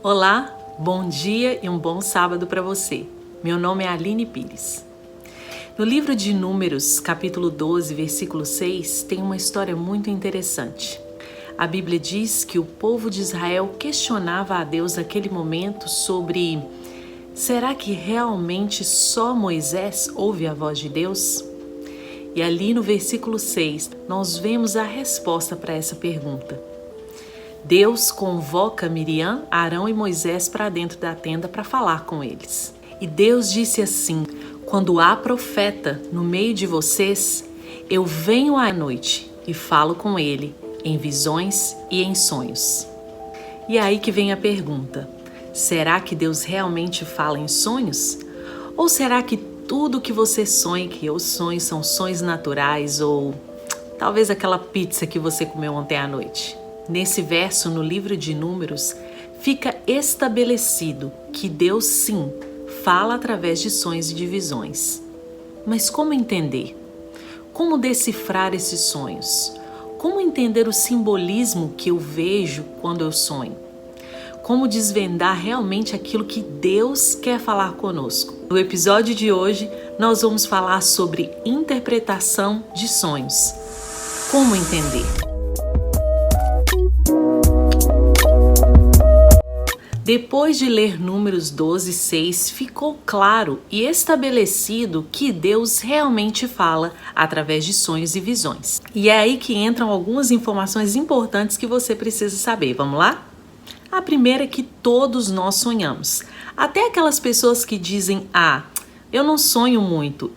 Olá, bom dia e um bom sábado para você. Meu nome é Aline Pires. No livro de Números, capítulo 12, versículo 6, tem uma história muito interessante. A Bíblia diz que o povo de Israel questionava a Deus naquele momento sobre: será que realmente só Moisés ouve a voz de Deus? E ali no versículo 6, nós vemos a resposta para essa pergunta. Deus convoca Miriam, Arão e Moisés para dentro da tenda para falar com eles. E Deus disse assim: quando há profeta no meio de vocês, eu venho à noite e falo com ele em visões e em sonhos. E é aí que vem a pergunta: será que Deus realmente fala em sonhos? Ou será que tudo que você sonha, que eu sonho, são sonhos naturais ou talvez aquela pizza que você comeu ontem à noite? Nesse verso, no livro de Números, fica estabelecido que Deus sim fala através de sonhos e de visões. Mas como entender? Como decifrar esses sonhos? Como entender o simbolismo que eu vejo quando eu sonho? Como desvendar realmente aquilo que Deus quer falar conosco? No episódio de hoje, nós vamos falar sobre interpretação de sonhos. Como entender? Depois de ler Números 12, 6, ficou claro e estabelecido que Deus realmente fala através de sonhos e visões. E é aí que entram algumas informações importantes que você precisa saber. Vamos lá? A primeira é que todos nós sonhamos. Até aquelas pessoas que dizem: eu não sonho muito.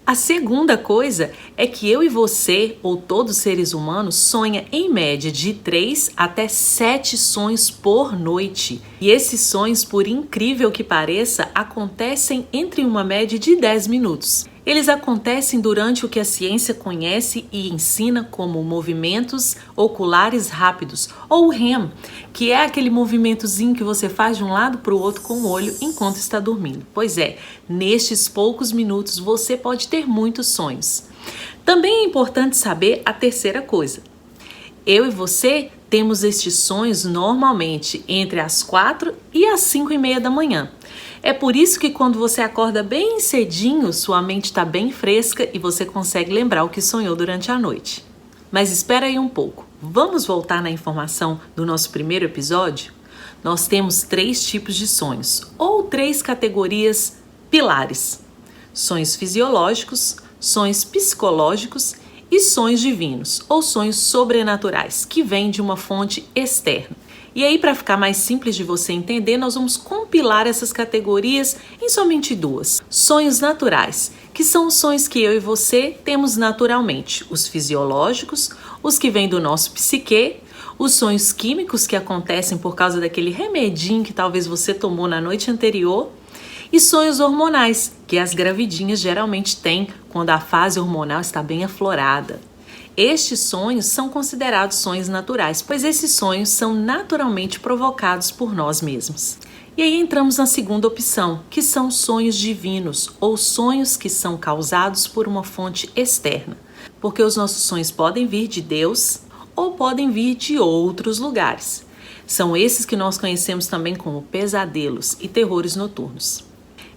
A segunda coisa é que eu e você, ou todos os seres humanos, sonha em média de 3 até 7 sonhos por noite. E esses sonhos, por incrível que pareça, acontecem entre uma média de 10 minutos. Eles acontecem durante o que a ciência conhece e ensina como movimentos oculares rápidos, ou REM, que é aquele movimentozinho que você faz de um lado para o outro com o olho enquanto está dormindo. Pois é, nestes poucos minutos você pode ter muitos sonhos. Também é importante saber a terceira coisa. Eu e você temos estes sonhos normalmente entre as 4 e as 5:30 da manhã. É por isso que quando você acorda bem cedinho, sua mente está bem fresca e você consegue lembrar o que sonhou durante a noite. Mas espera aí um pouco. Vamos voltar na informação do nosso primeiro episódio? Nós temos 3 tipos de sonhos, ou 3 categorias pilares: sonhos fisiológicos, sonhos psicológicos e sonhos divinos, ou sonhos sobrenaturais, que vêm de uma fonte externa. E aí, para ficar mais simples de você entender, nós vamos compilar essas categorias em somente 2. Sonhos naturais, que são os sonhos que eu e você temos naturalmente. Os fisiológicos, os que vêm do nosso psique, os sonhos químicos que acontecem por causa daquele remedinho que talvez você tomou na noite anterior, e sonhos hormonais, que as gravidinhas geralmente têm quando a fase hormonal está bem aflorada. Estes sonhos são considerados sonhos naturais, pois esses sonhos são naturalmente provocados por nós mesmos. E aí entramos na segunda opção, que são sonhos divinos, ou sonhos que são causados por uma fonte externa, porque os nossos sonhos podem vir de Deus ou podem vir de outros lugares. São esses que nós conhecemos também como pesadelos e terrores noturnos.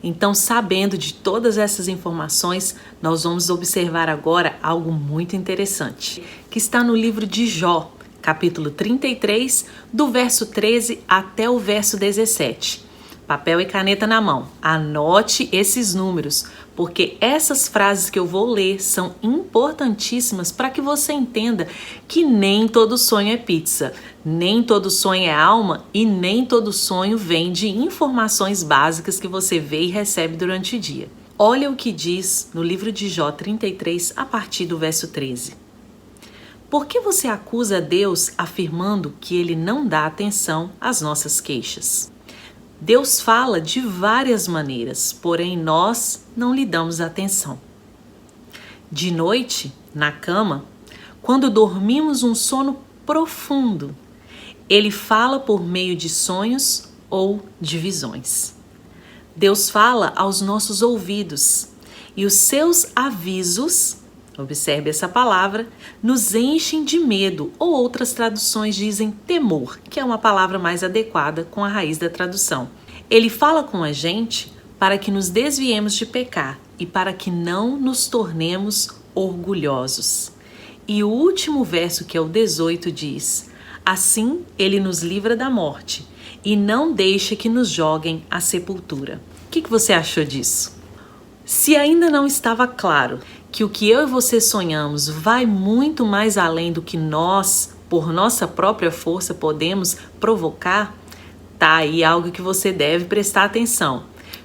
Então, sabendo de todas essas informações, nós vamos observar agora algo muito interessante, que está no livro de Jó, capítulo 33, do verso 13 até o verso 17. Papel e caneta na mão, anote esses números, porque essas frases que eu vou ler são importantíssimas para que você entenda que nem todo sonho é pizza, nem todo sonho é alma e nem todo sonho vem de informações básicas que você vê e recebe durante o dia. Olha o que diz no livro de Jó 33, a partir do verso 13. Por que você acusa Deus afirmando que ele não dá atenção às nossas queixas? Deus fala de várias maneiras, porém nós não lhe damos atenção. De noite, na cama, quando dormimos um sono profundo, ele fala por meio de sonhos ou de visões. Deus fala aos nossos ouvidos e os seus avisos, observe essa palavra, nos enchem de medo, ou outras traduções dizem temor, que é uma palavra mais adequada com a raiz da tradução. Ele fala com a gente para que nos desviemos de pecar e para que não nos tornemos orgulhosos. E o último verso, que é o 18, diz: assim ele nos livra da morte e não deixa que nos joguem à sepultura. O que você achou disso? Se ainda não estava claro que o que eu e você sonhamos vai muito mais além do que nós, por nossa própria força, podemos provocar, tá aí algo que você deve prestar atenção.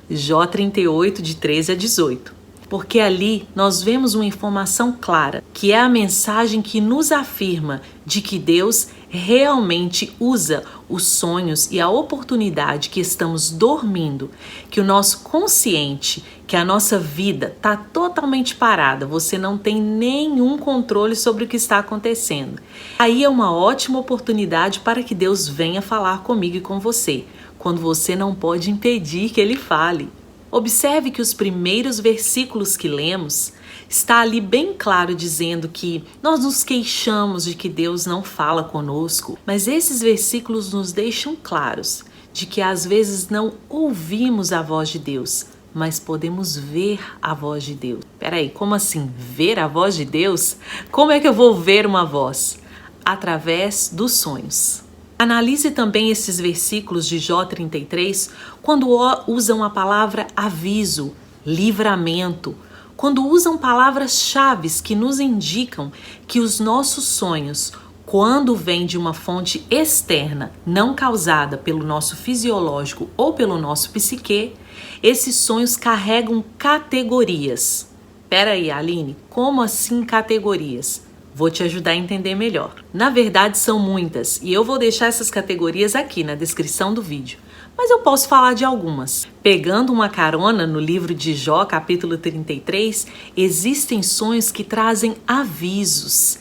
Jó 38, de 13 a 18. Porque ali nós vemos uma informação clara, que é a mensagem que nos afirma de que Deus realmente usa os sonhos e a oportunidade que estamos dormindo, que o nosso consciente, que a nossa vida está totalmente parada, você não tem nenhum controle sobre o que está acontecendo. Aí é uma ótima oportunidade para que Deus venha falar comigo e com você, quando você não pode impedir que Ele fale. Observe que os primeiros versículos que lemos está ali bem claro dizendo que nós nos queixamos de que Deus não fala conosco, mas esses versículos nos deixam claros de que às vezes não ouvimos a voz de Deus, mas podemos ver a voz de Deus. Peraí, como assim? Ver a voz de Deus? Como é que eu vou ver uma voz? Através dos sonhos. Analise também esses versículos de Jó 33, quando usam a palavra aviso, livramento, quando usam palavras-chave que nos indicam que os nossos sonhos, quando vêm de uma fonte externa, não causada pelo nosso fisiológico ou pelo nosso psique, esses sonhos carregam categorias. Peraí, Aline, como assim categorias? Vou te ajudar a entender melhor. Na verdade, são muitas e eu vou deixar essas categorias aqui na descrição do vídeo. Mas eu posso falar de algumas. Pegando uma carona no livro de Jó, capítulo 33, existem sonhos que trazem avisos.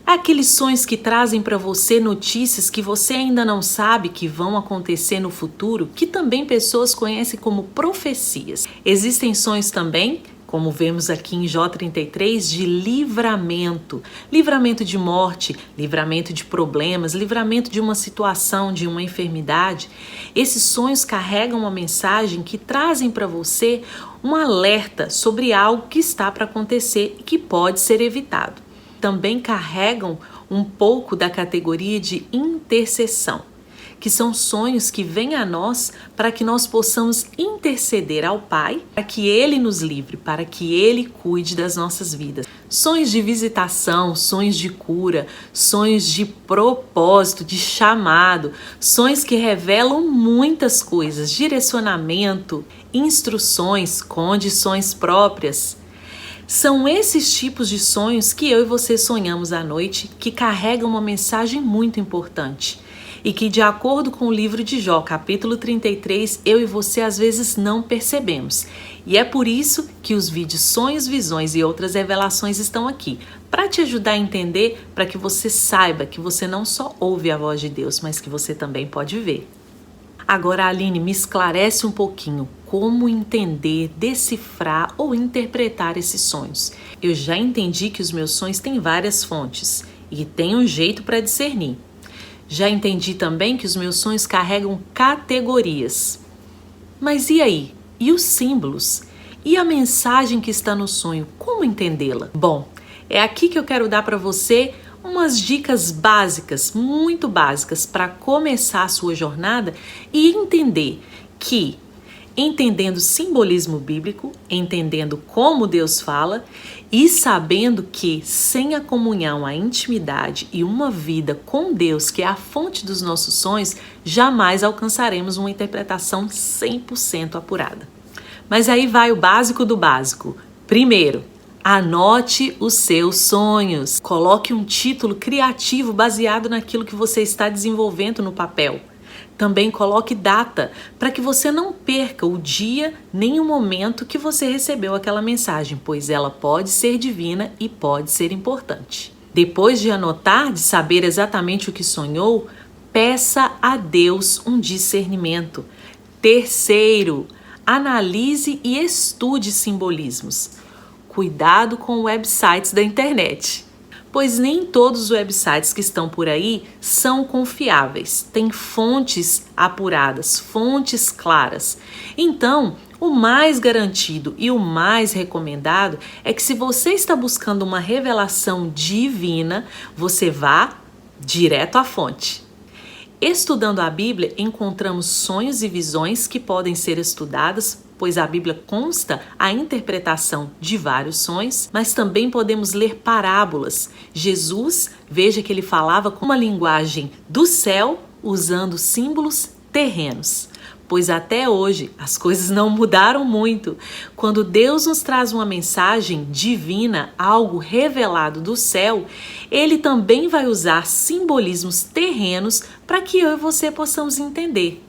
Aqueles sonhos que trazem para você notícias que você ainda não sabe que vão acontecer no futuro, que também pessoas conhecem como profecias. Existem sonhos também, como vemos aqui em Jó 33, de livramento. Livramento de morte, livramento de problemas, livramento de uma situação, de uma enfermidade. Esses sonhos carregam uma mensagem que trazem para você um alerta sobre algo que está para acontecer e que pode ser evitado. Também carregam um pouco da categoria de intercessão, que são sonhos que vêm a nós para que nós possamos interceder ao Pai, para que Ele nos livre, para que Ele cuide das nossas vidas. Sonhos de visitação, sonhos de cura, sonhos de propósito, de chamado, sonhos que revelam muitas coisas, direcionamento, instruções, condições próprias. São esses tipos de sonhos que eu e você sonhamos à noite, que carregam uma mensagem muito importante e que, de acordo com o livro de Jó, capítulo 33, eu e você às vezes não percebemos. E é por isso que os vídeos Sonhos, Visões e Outras Revelações estão aqui, para te ajudar a entender, para que você saiba que você não só ouve a voz de Deus, mas que você também pode ver. Agora, Aline, me esclarece um pouquinho como entender, decifrar ou interpretar esses sonhos. Eu já entendi que os meus sonhos têm várias fontes e tem um jeito para discernir. Já entendi também que os meus sonhos carregam categorias. Mas e aí? E os símbolos? E a mensagem que está no sonho? Como entendê-la? Bom, é aqui que eu quero dar para você umas dicas básicas, muito básicas, para começar a sua jornada e entender que, entendendo simbolismo bíblico, entendendo como Deus fala e sabendo que sem a comunhão, a intimidade e uma vida com Deus, que é a fonte dos nossos sonhos, jamais alcançaremos uma interpretação 100% apurada. Mas aí vai o básico do básico. Primeiro, anote os seus sonhos. Coloque um título criativo baseado naquilo que você está desenvolvendo no papel. Também coloque data para que você não perca o dia nem o momento que você recebeu aquela mensagem, pois ela pode ser divina e pode ser importante. Depois de anotar, de saber exatamente o que sonhou, peça a Deus um discernimento. Terceiro, analise e estude simbolismos. cuidado com websites da internet, pois nem todos os websites que estão por aí são confiáveis, têm fontes apuradas, fontes claras. Então, o mais garantido e o mais recomendado é que, se você está buscando uma revelação divina, você vá direto à fonte. Estudando a Bíblia, encontramos sonhos e visões que podem ser estudadas, pois a Bíblia consta a interpretação de vários sonhos, mas também podemos ler parábolas. Jesus, veja que ele falava com uma linguagem do céu, usando símbolos terrenos. Pois até hoje as coisas não mudaram muito. Quando Deus nos traz uma mensagem divina, algo revelado do céu, Ele também vai usar simbolismos terrenos para que eu e você possamos entender.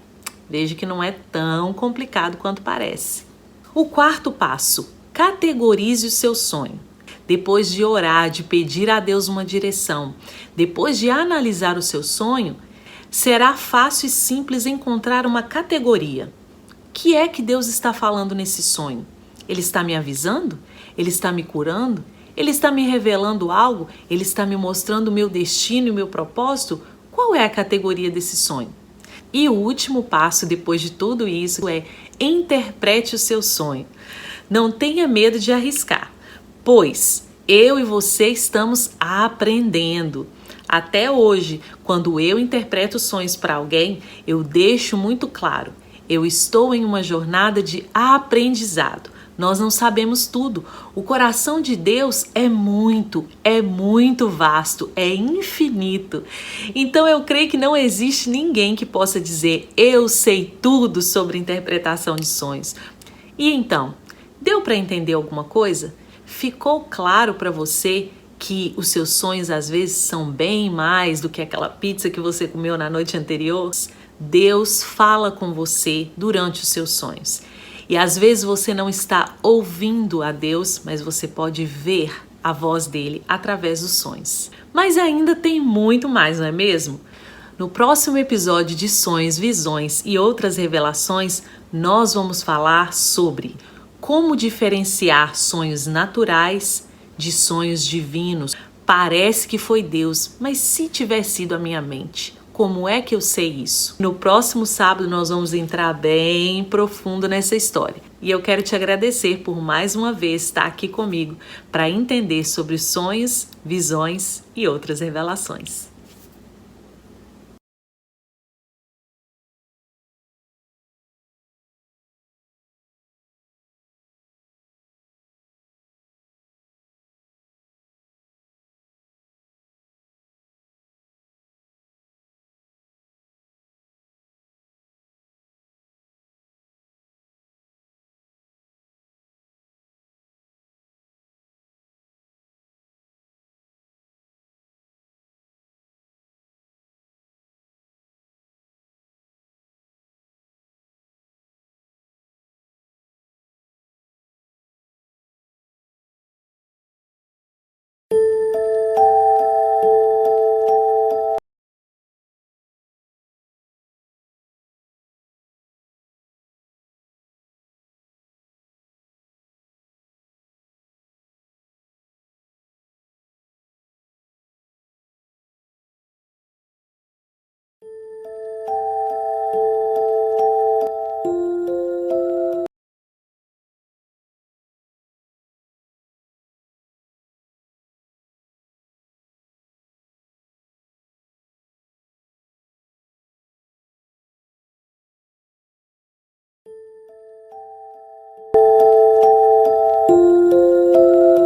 Veja que não é tão complicado quanto parece. O quarto passo: categorize o seu sonho. Depois de orar, de pedir a Deus uma direção, depois de analisar o seu sonho, será fácil e simples encontrar uma categoria. O que é que Deus está falando nesse sonho? Ele está me avisando? Ele está me curando? Ele está me revelando algo? Ele está me mostrando o meu destino e o meu propósito? Qual é a categoria desse sonho? E o último passo depois de tudo isso é: interprete o seu sonho. Não tenha medo de arriscar, pois eu e você estamos aprendendo. Até hoje, quando eu interpreto sonhos para alguém, eu deixo muito claro: eu estou em uma jornada de aprendizado. Nós não sabemos tudo. O coração de Deus é muito vasto, é infinito. Então eu creio que não existe ninguém que possa dizer: eu sei tudo sobre interpretação de sonhos. E então, deu para entender alguma coisa? Ficou claro para você que os seus sonhos às vezes são bem mais do que aquela pizza que você comeu na noite anterior? Deus fala com você durante os seus sonhos. E às vezes você não está ouvindo a Deus, mas você pode ver a voz dele através dos sonhos. Mas ainda tem muito mais, não é mesmo? No próximo episódio de Sonhos, Visões e Outras Revelações, nós vamos falar sobre como diferenciar sonhos naturais de sonhos divinos. Parece que foi Deus, mas se tiver sido a minha mente, como é que eu sei isso? No próximo sábado nós vamos entrar bem profundo nessa história. E eu quero te agradecer por mais uma vez estar aqui comigo para entender sobre sonhos, visões e outras revelações.